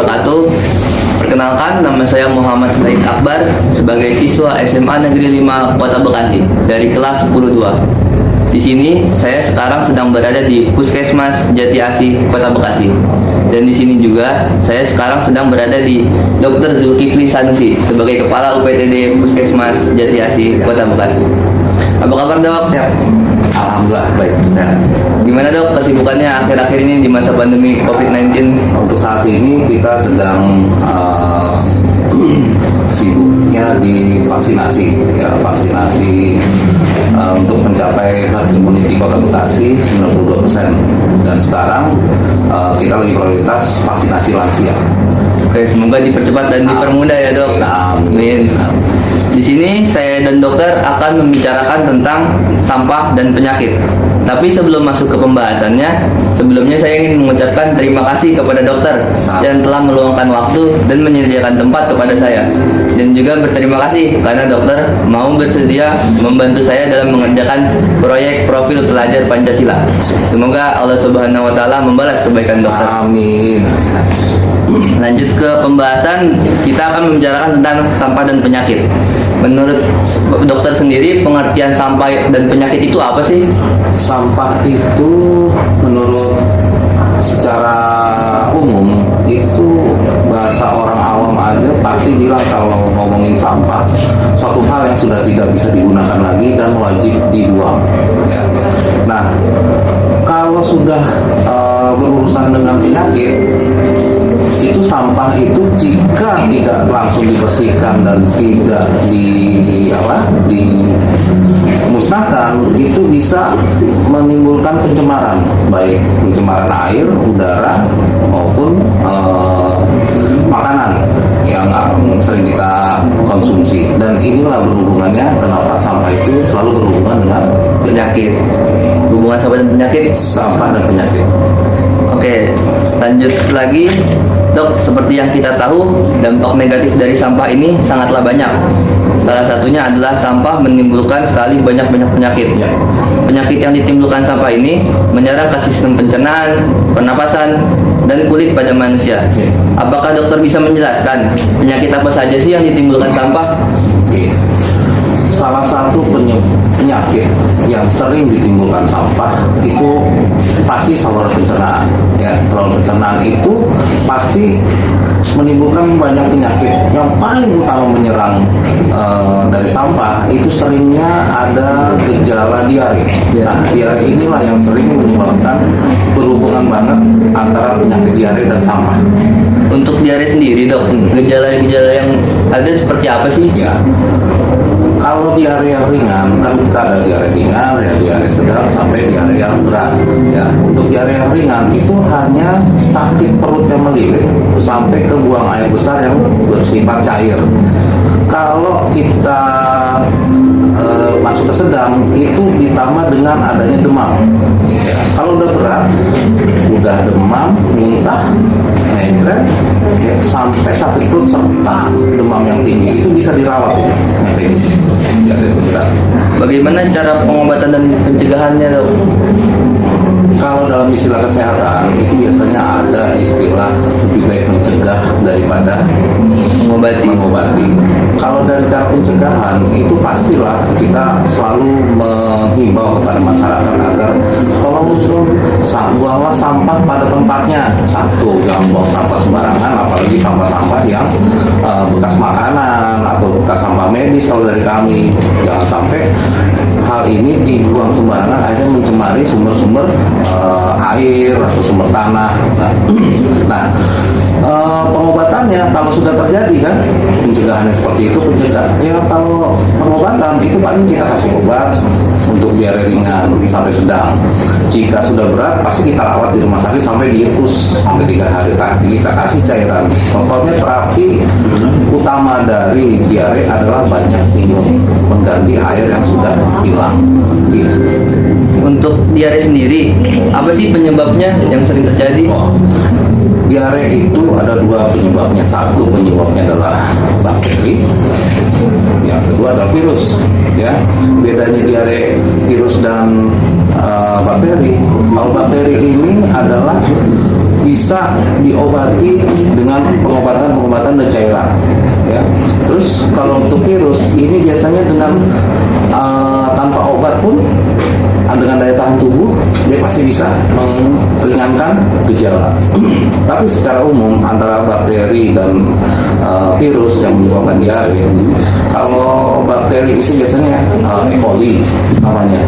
wabarakatuh. Perkenalkan, nama saya Muhammad Baik Akbar sebagai siswa SMA Negeri 5 Kota Bekasi dari kelas 10-2. Di sini saya sekarang sedang berada di Puskesmas Jati Asih Kota Bekasi. Dan di sini juga saya sekarang sedang berada di Dr. Zulkifli Sanusi sebagai Kepala UPTD Puskesmas Jati Asih Kota Bekasi. Apa kabar, Dok? Siap. Alhamdulillah baik, sehat. Gimana, Dok, kesibukannya akhir-akhir ini di masa pandemi COVID-19? Untuk saat ini kita sedang sibuknya di vaksinasi, ya, vaksinasi untuk mencapai herd immunity Kota Bekasi 92%. Dan sekarang kita lagi prioritas vaksinasi lansia. Oke, semoga dipercepat dan dipermudah ya, Dok. Amin. Di sini saya dan dokter akan membicarakan tentang sampah dan penyakit. Tapi sebelum masuk ke pembahasannya, sebelumnya saya ingin mengucapkan terima kasih kepada dokter yang telah meluangkan waktu dan menyediakan tempat kepada saya. Dan juga berterima kasih karena dokter mau bersedia membantu saya dalam mengerjakan proyek profil pelajar Pancasila. Semoga Allah Subhanahu wa taala membalas kebaikan dokter. Amin. Lanjut ke pembahasan, kita akan membicarakan tentang sampah dan penyakit. Menurut dokter sendiri, pengertian sampah dan penyakit itu apa sih? Sampah itu menurut secara umum itu bahasa orang awam aja pasti bilang kalau ngomongin sampah suatu hal yang sudah tidak bisa digunakan lagi dan wajib dibuang, ya. Nah, kalau sudah berurusan dengan penyakit, itu sampah itu jika tidak langsung dibersihkan dan tidak dimusnahkan, itu bisa menimbulkan pencemaran, baik pencemaran air, udara maupun makanan yang sering kita konsumsi. Dan inilah berhubungannya kenapa sampah itu selalu berhubungan dengan penyakit. Hubungan sampah dan penyakit? Sampah dan penyakit. Oke, lanjut lagi, Dok. Seperti yang kita tahu, dampak negatif dari sampah ini sangatlah banyak. Salah satunya adalah sampah menimbulkan sekali banyak penyakit. Penyakit yang ditimbulkan sampah ini menyerang ke sistem pencernaan, pernapasan, dan kulit pada manusia. Apakah dokter bisa menjelaskan penyakit apa saja sih yang ditimbulkan sampah? Salah satu penyakit yang sering ditimbulkan sampah itu pasti saluran pencernaan. Ya, saluran pencernaan itu pasti menimbulkan banyak penyakit. Yang paling utama menyerang dari sampah itu seringnya ada gejala diare. Nah, diare inilah yang sering menyebabkan berhubungan banget antara penyakit diare dan sampah. Untuk diare sendiri, Dok, gejala-gejala yang ada seperti apa sih? Ya, kalau diare yang ringan, kan kita ada diare ringan, ya, diare sedang sampai diare yang berat. Ya, untuk diare yang ringan itu hanya sakit perut yang melilit sampai ke buang air besar yang bersifat cair. Kalau kita masuk ke sedang, itu ditambah dengan adanya demam. Ya, kalau udah berat, udah demam, muntah, mencret, ya, sampai sakit perut serta demam yang tinggi, itu bisa dirawat ya, kayak gitu. Ya, berat. Bagaimana cara pengobatan dan pencegahannya, Dok? Kalau dalam istilah kesehatan itu biasanya ada istilah lebih baik mencegah daripada mengobati. Kalau dari cara pencegahan itu pastilah kita selalu menghimbau kepada masyarakat agar tolong buanglah sampah pada tempatnya. Satu, jangan buang sampah sembarangan, apalagi sampah-sampah yang bekas makanan atau bekas sampah medis. Kalau dari kami, jangan sampai hal ini dibuang sembarangan akhirnya mencemari sumber-sumber air atau sumber tanah. Nah, pengobatannya kalau sudah terjadi kan, pencegahannya seperti itu, ya kalau pengobatan itu paling kita kasih obat untuk diare ringan sampai sedang. Jika sudah berat pasti kita rawat di rumah sakit sampai diinfus sampai 3 hari. Kita kasih cairan. Pokoknya terapi utama dari diare adalah banyak minum, mengganti air yang sudah hilang. Untuk diare sendiri, apa sih penyebabnya yang sering terjadi? Diare itu ada 2 penyebabnya. Satu penyebabnya adalah bakteri, yang kedua adalah virus. Ya, bedanya diare virus dan bakteri. Kalau bakteri ini adalah bisa diobati dengan pengobatan dan cairan. Ya. Terus kalau untuk virus ini biasanya dengan tanpa obat pun dengan daya tahan tubuh dia pasti bisa meringankan gejala. Tapi secara umum antara bakteri dan virus yang menyebabkan diare, kalau bakteri itu biasanya E. coli namanya,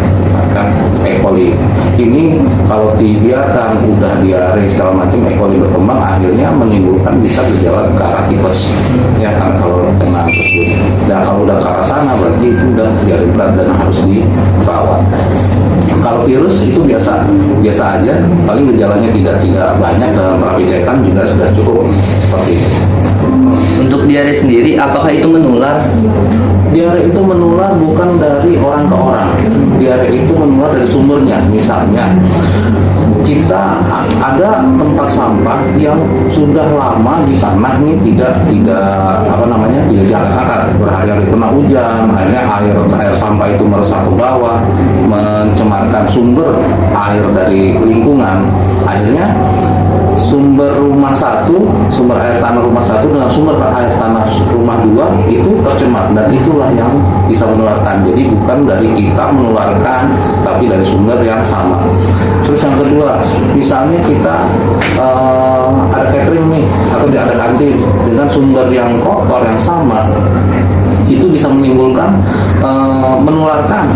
kan E. coli ini kalau dibiarkan udah diare segala macam, E. coli berkembang akhirnya menimbulkan bisa gejala ke arah tipes, ya kan, kalau kena tersebut. Dan kalau udah ke arah sana berarti itu udah diare berat dan harus dirawat. Kalau virus itu biasa aja, paling gejalanya tidak banyak, dalam terapi cairan juga sudah cukup seperti itu. Untuk diare sendiri, apakah itu menular? Diare itu menular bukan dari orang ke orang. Diare itu menular dari sumbernya. Misalnya kita ada tempat sampah yang sudah lama di tanah nih tidak diangkat, berhari-hari kena hujan, akhirnya air sampah itu meresap ke bawah, mencemarkan sumber air dari lingkungan. Akhirnya sumber air tanah rumah satu dengan sumber air tanah rumah dua itu tercemar, dan itulah yang bisa menularkan. Jadi bukan dari kita menularkan, tapi dari sumber yang sama. Terus yang kedua, misalnya kita ada catering nih, atau ada kantin dengan sumber yang kotor yang sama, itu bisa menimbulkan menularkan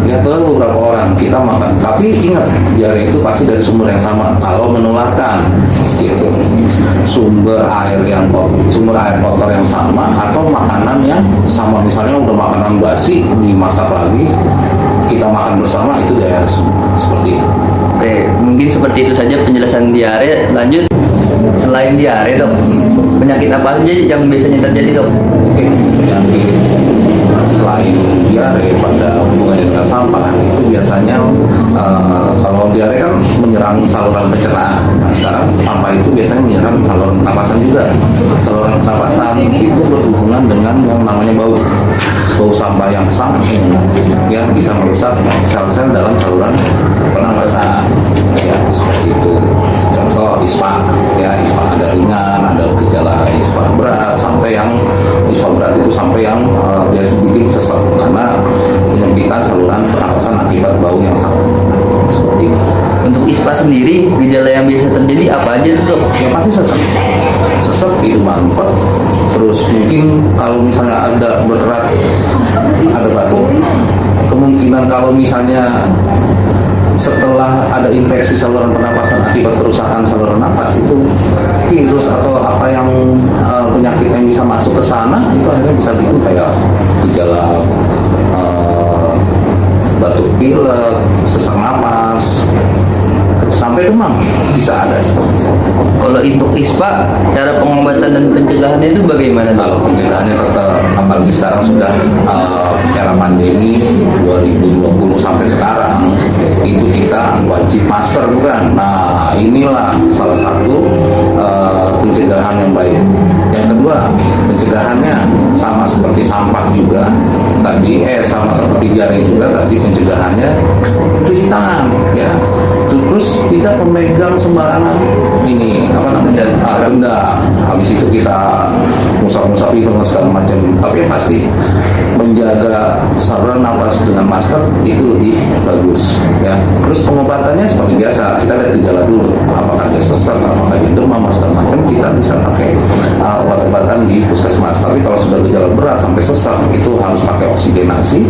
ya ke beberapa orang kita makan. Tapi ingat, diare itu pasti dari sumber yang sama kalau menularkan gitu. Sumber air kotor yang sama atau makanan yang sama, misalnya udah makanan basi dimasak lagi kita makan bersama, itu diare seperti itu. Oke, mungkin seperti itu saja penjelasan diare. Lanjut, selain diare dok, penyakit apa saja yang biasanya terjadi dok? Oke, penyakit selain diare pada hubungannya dengan sampah itu biasanya kalau diare kan menyerang saluran pencernaan. Nah, sekarang sampah itu biasanya menyerang saluran pernapasan juga. Saluran pernapasan itu berhubungan dengan yang namanya bau sampah yang sangat yang bisa merusak sel-sel dalam saluran pernapasan, ya seperti itu. Contoh ISPA, ya ISPA ada ringan, ada gejala ISPA berat, sampai yang ISPA berat itu sampai yang biasa bikin sesek karena penyempitan saluran pernapasan akibat bau yang sangat seperti itu. Untuk ISPA sendiri, gejala yang biasa terjadi apa aja tuh dok? Yang pasti sesek itu mampet. Terus mungkin kalau misalnya ada berat, ada batuk, kemungkinan kalau misalnya setelah ada infeksi saluran pernapasan akibat kerusakan saluran napas, itu virus atau apa yang penyakit yang bisa masuk ke sana itu akhirnya bisa bikin kayak gejala batuk pilek, sesak napas, sampai demam bisa ada seperti itu. Kalau untuk ISPA, cara pengobatan dan pencegahannya itu bagaimana dok? Kalau pencegahannya tetap, apalagi sekarang sudah era pandemi 2020 sampai sekarang, itu kita wajib masker bukan? Nah, inilah salah satu pencegahan yang baik. Yang kedua, pencegahannya sama seperti sampah juga tadi, sama seperti diare juga tadi, pencegahannya cuci tangan, ya. Terus tidak memegang sembarangan ini benda. Habis itu kita musap-musap itu dan segala macam. Tapi yang pasti menjaga saluran napas dengan masker itu lebih bagus, ya. Terus pengobatannya seperti biasa, kita lihat gejala dulu, apakah dia sesak, apakah dia demam, segala macam, kita bisa pakai obat-obatan di puskesmas. Tapi kalau sudah gejala berat sampai sesak, itu harus pakai oksigenasi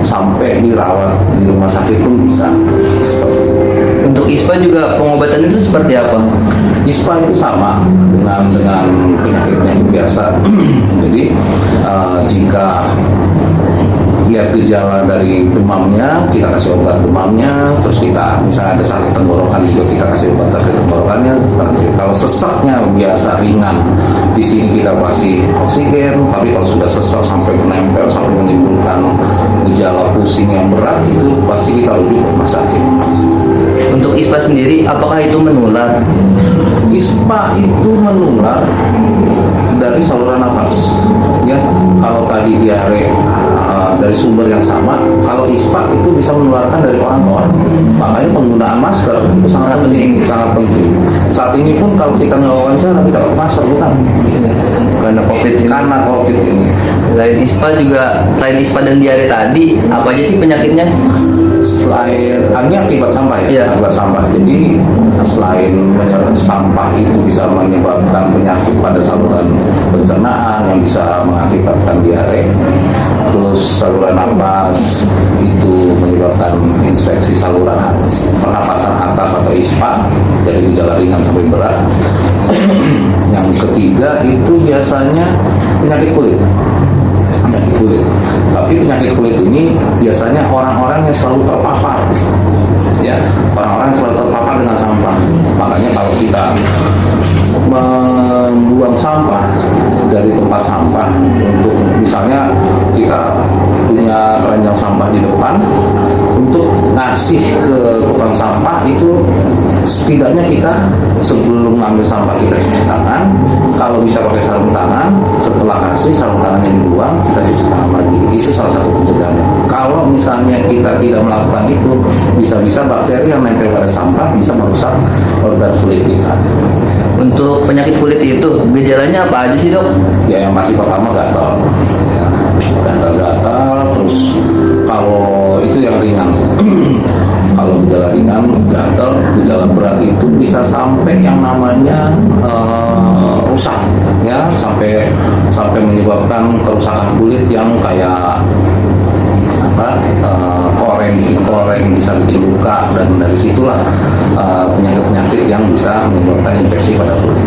sampai dirawat di rumah sakit pun bisa. Seperti itu. Untuk ISPA juga pengobatan itu seperti apa? ISPA itu sama dengan penyakit biasa. Jadi jika lihat gejala dari demamnya, kita kasih obat demamnya. Terus kita misalnya ada sakit tenggorokan juga, kita kasih obat sakit tenggorokannya. Kalau sesaknya biasa ringan, di sini kita kasih oksigen. Tapi kalau sudah sesak sampai menempel, sampai menimbulkan gejala pusing yang berat, itu pasti kita rujuk ke rumah sakit. Untuk ISPA sendiri, apakah itu menular? ISPA itu menular dari saluran nafas, ya. Kalau tadi diare dari sumber yang sama. Kalau ispa itu bisa menularkan dari orang ke orang. Makanya penggunaan masker itu sangat penting, sangat penting. Saat ini pun kalau kita wawancara kita pakai masker, bukan? Karena COVID ini. Karena COVID ini. Selain ispa dan diare tadi, apa aja sih penyakitnya? Selain ini akibat sampah ya, Iya. akibat sampah. Jadi selain sampah itu bisa menyebabkan penyakit pada saluran pencernaan yang bisa mengakibatkan diare, terus saluran napas itu menyebabkan infeksi saluran atas, pernapasan atas atau ISPA dari gejala ringan sampai berat. Yang ketiga itu biasanya penyakit kulit. Penyakit kulit. Tapi penyakit kulit ini biasanya orang-orang yang selalu terpapar, ya, orang-orang yang selalu terpapar dengan sampah. Makanya kalau kita membuang sampah dari tempat sampah, untuk misalnya kita punya keranjang sampah di depan, untuk ngasih ke tukang sampah itu setidaknya kita sebelum ngambil sampah kita cuci tangan. Kalau bisa pakai sarung tangan, setelah kasih sarung tangannya dibuang, kita cuci tangan lagi. Itu salah satu pencegahannya. Kalau misalnya kita tidak melakukan itu, bisa-bisa bakteri yang nempel pada sampah bisa merusak organ kulit kita. Untuk penyakit kulit itu, gejalanya apa aja sih, Dok? Ya, yang pasti pertama gatal, ya, gatal-gatal. Terus kalau itu yang ringan, kalau gejala ringan gatal, gejala berat itu bisa sampai yang namanya rusak, ya, sampai menyebabkan kerusakan kulit yang kayak koreng bisa bikin luka, dan dari situlah penyakit-penyakit yang bisa menyebabkan infeksi pada kulit.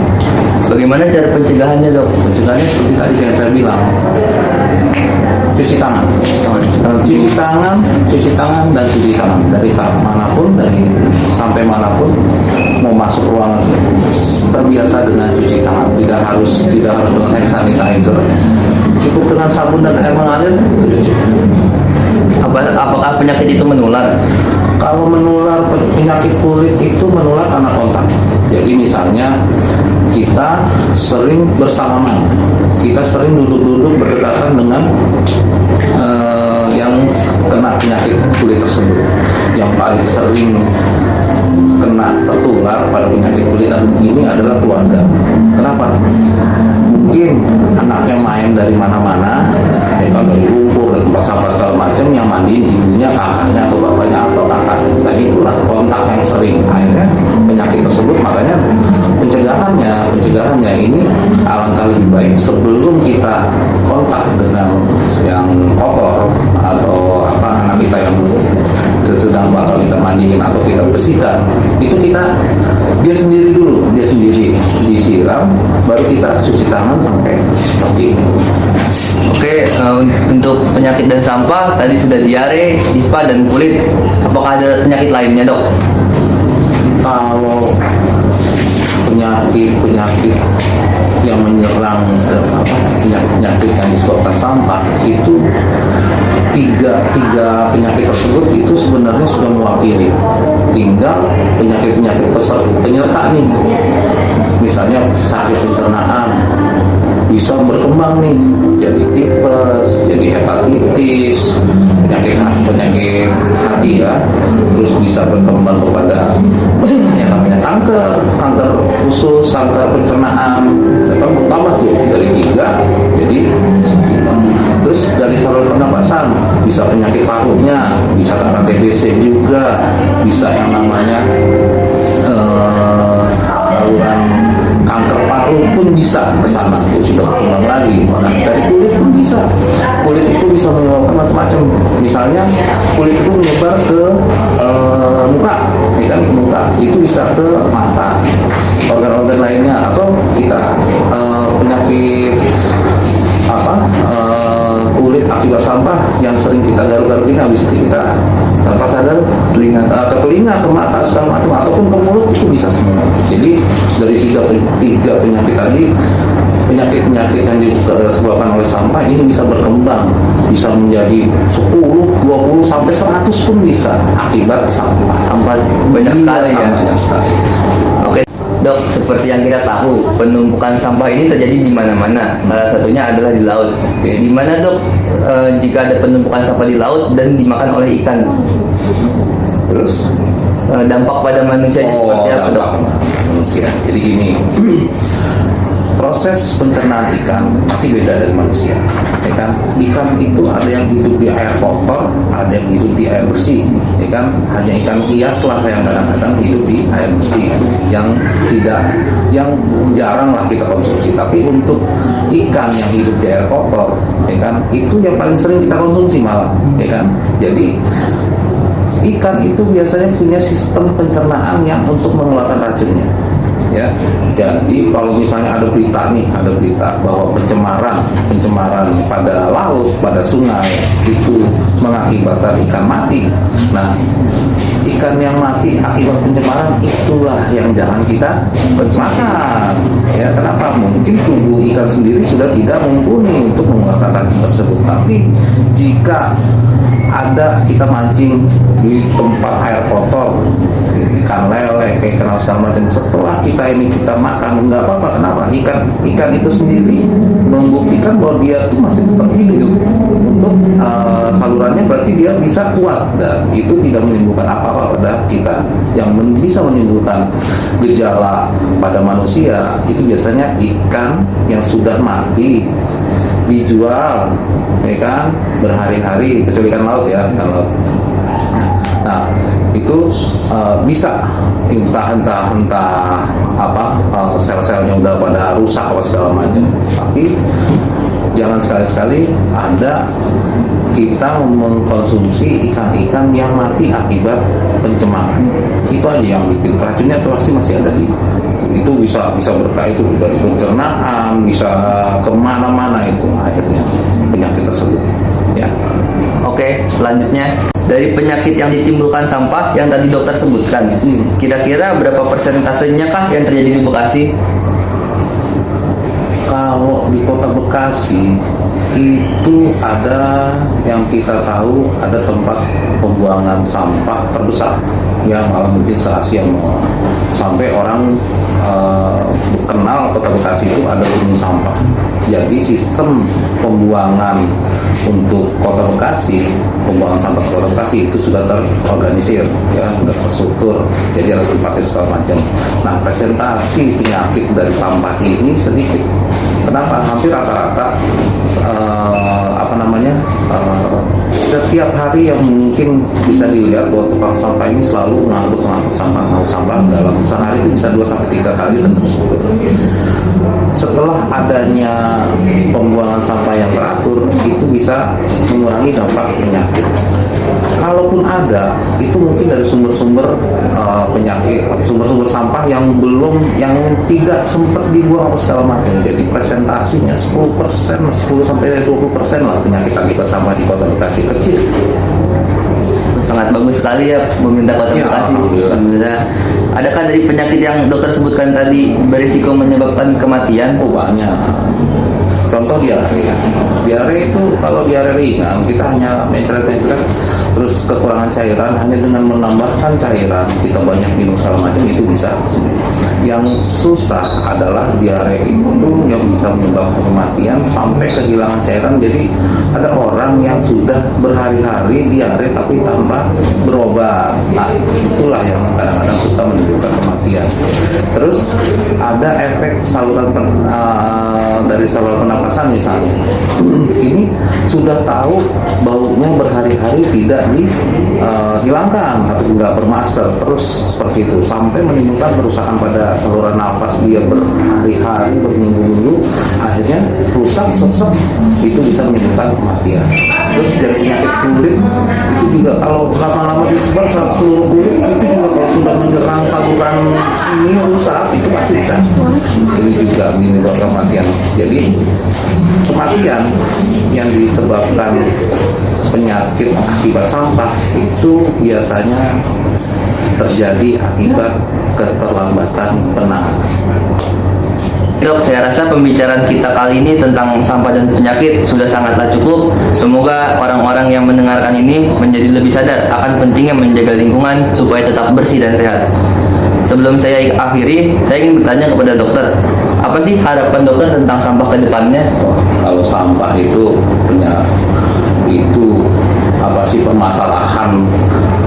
Bagaimana cara pencegahannya, Dok? Pencegahannya seperti tadi saya bilang, cuci tangan, cuci tangan dari tahap manapun, dari sampai manapun, mau masuk ruangan terbiasa dengan cuci tangan, tidak harus dengan hand sanitizer, cukup dengan sabun dan air mengalir sudah cukup. Apakah penyakit itu menular? Kalau menular, penyakit kulit itu menular karena kontak. Jadi misalnya kita sering bersalaman, kita sering duduk-duduk berdekatan dengan yang kena penyakit kulit tersebut. Yang paling sering kena tertular pada penyakit kulit ini adalah keluarga. Kenapa? Mungkin anaknya main dari mana-mana, dari lumpur, dari tempat sampah segala macam, yang mandiin ibunya, kakaknya, atau bapaknya, atau kakak. Dan itulah kontak yang sering. Akhirnya penyakit tersebut, makanya pencegahannya ini alangkah lebih baik sebelum kita kontak dengan yang kotor atau anak kita yang sedang bakal kita mandiin atau kita bersihkan, itu dia sendiri disiram, baru kita cuci tangan sampai seperti itu. Oke, untuk penyakit dan sampah tadi sudah diare, ispa dan kulit. Apakah ada penyakit lainnya, Dok? Kalau penyakit yang menyerang penyakit yang disebabkan sampah itu tiga penyakit tersebut itu sebenarnya sudah mewakili, tinggal penyakit penyerta nih, misalnya sakit pencernaan bisa berkembang nih jadi tipes, jadi hepatitis, penyakit hati ya, terus bisa berkembang kepada yang namanya kanker usus, kanker pencernaan, dan tambah tuh dari 3 jadi 9. Terus dari saluran pernapasan bisa penyakit parunya, bisa karena TBC juga, bisa yang namanya saluran kanker paru pun bisa ke sana, sudah berkembang lagi. Nah, dari kulit pun bisa. Kulit itu bisa menyebabkan macam-macam. Misalnya kulit itu menyebar ke muka, ya kan, muka itu bisa ke mata, organ-organ lainnya, atau kita penyakit kulit akibat sampah yang sering kita garuk-garuk ini, habis itu kita tanpa sadar ke telinga, ke mata, segala macam, ataupun ke mulut, itu bisa semua. Jadi dari tiga penyakit tadi, penyakit-penyakit yang disebabkan oleh sampah ini bisa berkembang, bisa menjadi 10, 20, sampai 100 pun bisa akibat sampah. Banyak sekali ya. Banyak sekali. Oke. Dok, seperti yang kita tahu, penumpukan sampah ini terjadi di mana-mana. Salah satunya adalah di laut. Di mana, Dok, jika ada penumpukan sampah di laut dan dimakan oleh ikan? Terus Dampak pada manusia seperti apa, Dok? dampak manusia. Jadi gini, proses pencernaan ikan pasti beda dari manusia, ya kan? Ikan itu ada yang hidup di air kotor, ada yang hidup di air bersih, ya kan? Hanya ikan hias lah yang kadang-kadang hidup di air bersih, yang jarang lah kita konsumsi. Tapi untuk ikan yang hidup di air kotor, ya kan? Itu yang paling sering kita konsumsi malah, ya kan? Jadi ikan itu biasanya punya sistem pencernaan yang untuk mengeluarkan racunnya. Ya, jadi kalau misalnya ada berita bahwa pencemaran pada laut, pada sungai itu mengakibatkan ikan mati. Nah, ikan yang mati akibat pencemaran itulah yang jangan kita makan. Ya, kenapa? Mungkin tubuh ikan sendiri sudah tidak mumpuni untuk mengeluarkan racun tersebut. Tapi jika ada kita mancing di tempat air kotor, ikan lele, kayak kenal segala macam, setelah kita makan, nggak apa-apa. Kenapa? Ikan itu sendiri membuktikan bahwa dia itu masih tetap hidup. Untuk salurannya berarti dia bisa kuat, dan itu tidak menimbulkan apa-apa pada kita. Yang bisa menimbulkan gejala pada manusia itu biasanya ikan yang sudah mati dijual, ya kan, berhari-hari, kecuali ikan laut ya, ikan laut. Nah, itu bisa entah apa, sel-selnya udah pada rusak apa segala macam. Tapi jangan sekali-sekali ada kita mengkonsumsi ikan-ikan yang mati akibat pencemaran. Itu aja yang bikin racunnya itu pasti masih ada di itu, bisa berkah itu dari pencernaan, bisa kemana-mana itu akhirnya penyakit tersebut, ya. Oke, selanjutnya dari penyakit yang ditimbulkan sampah yang tadi dokter sebutkan, kira-kira berapa persentasenya kah yang terjadi di Bekasi? Kalau di kota Bekasi itu ada yang kita tahu ada tempat pembuangan sampah terbesar, ya, malah mungkin se-Asia, sampai orang kenal kota Bekasi itu ada gunung sampah. Jadi sistem pembuangan untuk kota Bekasi, pembuangan sampah ke kota Bekasi itu sudah terorganisir, ya, sudah terstruktur. Jadi ada tempatnya segala macam. Nah, presentasi penyakit dari sampah ini sedikit. Kenapa? Hampir rata-rata setiap hari yang mungkin bisa dilihat bahwa tukang sampah ini selalu ngangkut sampah dalam sehari itu bisa 2-3 kali dan terus. Setelah adanya pembuangan sampah yang teratur, itu bisa mengurangi dampak penyakit. Kalaupun ada, itu mungkin dari sumber-sumber penyakit, sumber-sumber sampah yang tidak sempat dibuang apa segala macam. Jadi presentasinya 10-20% lah penyakit akibat sampah di kota Bekasi, kecil. Sangat bagus sekali ya pemerintah kota Bekasi. Alhamdulillah. Adakah dari penyakit yang dokter sebutkan tadi berisiko menyebabkan kematian? Oh, banyak. Contoh diare. Diare itu kalau diare ringan kita hanya mencret-mencret, terus kekurangan cairan, hanya dengan menambahkan cairan kita banyak minum segala macam itu bisa. Yang susah adalah diare itu yang bisa menyebabkan kematian sampai kehilangan cairan. Jadi ada orang yang sudah berhari-hari diare tapi tanpa berobat. Nah, itulah yang kadang-kadang suka menimbulkan kematian. Terus ada efek saluran dari saluran pernapasan misalnya. Ini sudah tahu baunya berhari-hari tidak dihilangkan atau tidak bermasker, terus seperti itu sampai menimbulkan kerusakan pada saluran nafas dia berhari-hari, berminggu-minggu, akhirnya rusak, sesek, itu bisa menimbulkan kematian. Terus dari penyakit kulit itu juga kalau lama-lama disebar seluruh kulit itu juga kalau sudah menyerang saluran ini rusak itu pasti bisa. Ini juga menimbulkan kematian. Jadi kematian yang disebabkan penyakit akibat sampah itu biasanya terjadi akibat keterlambatan penanganan. Dok, saya rasa pembicaraan kita kali ini tentang sampah dan penyakit sudah sangatlah cukup. Semoga orang-orang yang mendengarkan ini menjadi lebih sadar akan pentingnya menjaga lingkungan supaya tetap bersih dan sehat. sebelum saya akhiri, saya ingin bertanya kepada dokter, apa sih harapan dokter tentang sampah ke depannya? Kalau sampah itu apa sih permasalahan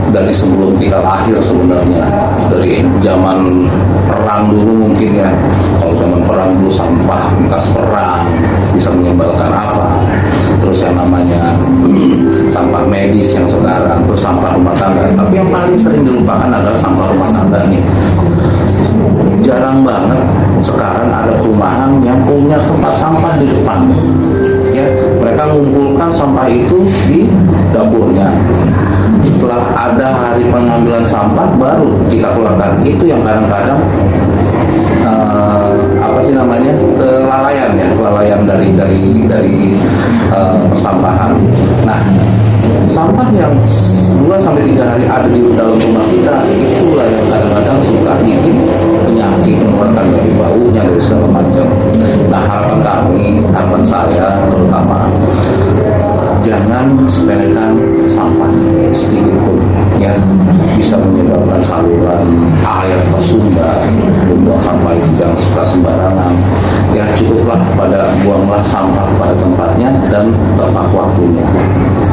dari sebelum kita lahir sebenarnya, dari zaman perang dulu mungkin ya. Kalau zaman perang dulu sampah bekas perang bisa menyebabkan apa, terus yang namanya sampah medis yang sekarang, terus sampah rumah tangga. Tapi yang paling sering dilupakan adalah sampah rumah tangga nih. Jarang banget sekarang ada perumahan yang punya tempat sampah di depan. Ya, mereka mengumpulkan sampah itu di dapurnya. Setelah ada hari pengambilan sampah baru kita keluarkan. Itu yang kadang-kadang kelalaian dari persampahan. Nah, sampah yang 2-3 hari ada di dalam rumah kita, itulah yang kadang-kadang suka bikin penyakit, mengeluarkan dari baunya, dari segala macam. Nah, harapan saya terutama, jangan sepelekan sampah sedikit pun, ya, bisa menyebabkan saluran air tersumbat. Buang sampah itu jangan suka sembarangan, ya, cukuplah buanglah sampah pada tempatnya dan tepat waktunya,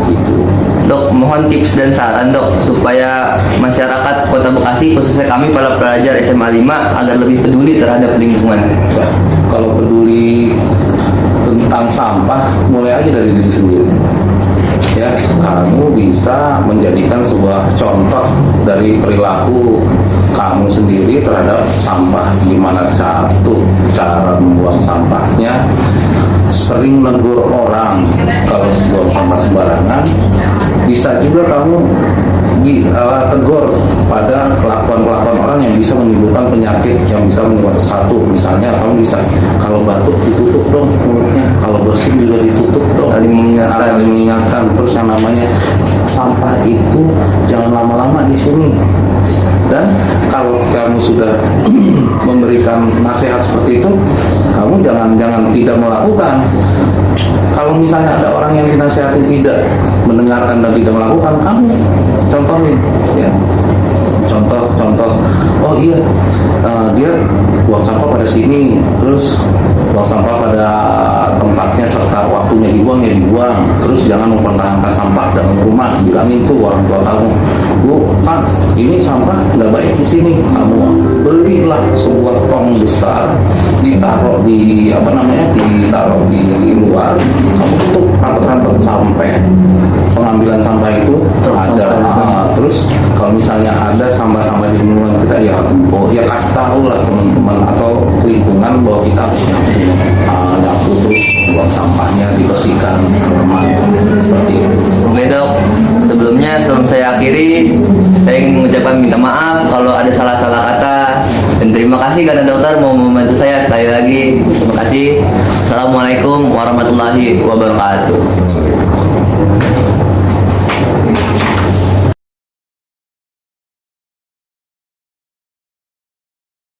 gitu. Dok, mohon tips dan saran dok supaya masyarakat Kota Bekasi, khususnya kami para pelajar SMA 5 agar lebih peduli terhadap lingkungan. Ya, kalau peduli tentang sampah, mulai aja dari diri sendiri. Ya, kamu bisa menjadikan sebuah contoh dari perilaku kamu sendiri terhadap sampah. Gimana cara membuang sampahnya, sering negur orang kalau buang sampah sembarangan. Bisa juga kamu tegur pada kelakuan orang yang bisa menimbulkan penyakit, yang bisa menyebabkan satu, misalnya kamu bisa, kalau batuk ditutup dong mulutnya, kalau bersin juga ditutup dong, saling mengingatkan. Terus yang namanya sampah itu jangan lama-lama di sini. Dan kalau kamu sudah memberikan nasihat seperti itu, kamu jangan tidak melakukan. Kalau misalnya ada orang yang dinasihati tidak mendengarkan dan tidak melakukan, kamu contohin, ya. Contoh, oh iya, dia buang sampah pada sini, terus buang sampah pada tempatnya serta waktunya dibuang ya dibuang, terus jangan mempertahankan sampah dalam rumah. Bilangin tuh orang tua kamu, Bu, Pak, ini sampah nggak baik di sini, kamu belilah sebuah tong besar, ditaruh di luar, kamu tutup rapat-rapat sampai pengambilan sampah itu ada. Terus kalau misalnya ada sampah-sampah di lingkungan kita, ya kasih tahu lah teman-teman atau lingkungan bahwa kita harus nyapu terus buang sampahnya, dibersihkan normal, seperti itu. Oke dok, sebelum saya akhiri, saya ingin mengucapkan minta maaf kalau ada salah-salah kata, dan terima kasih karena dokter mau membantu saya sekali lagi. Terima kasih. Assalamualaikum warahmatullahi wabarakatuh.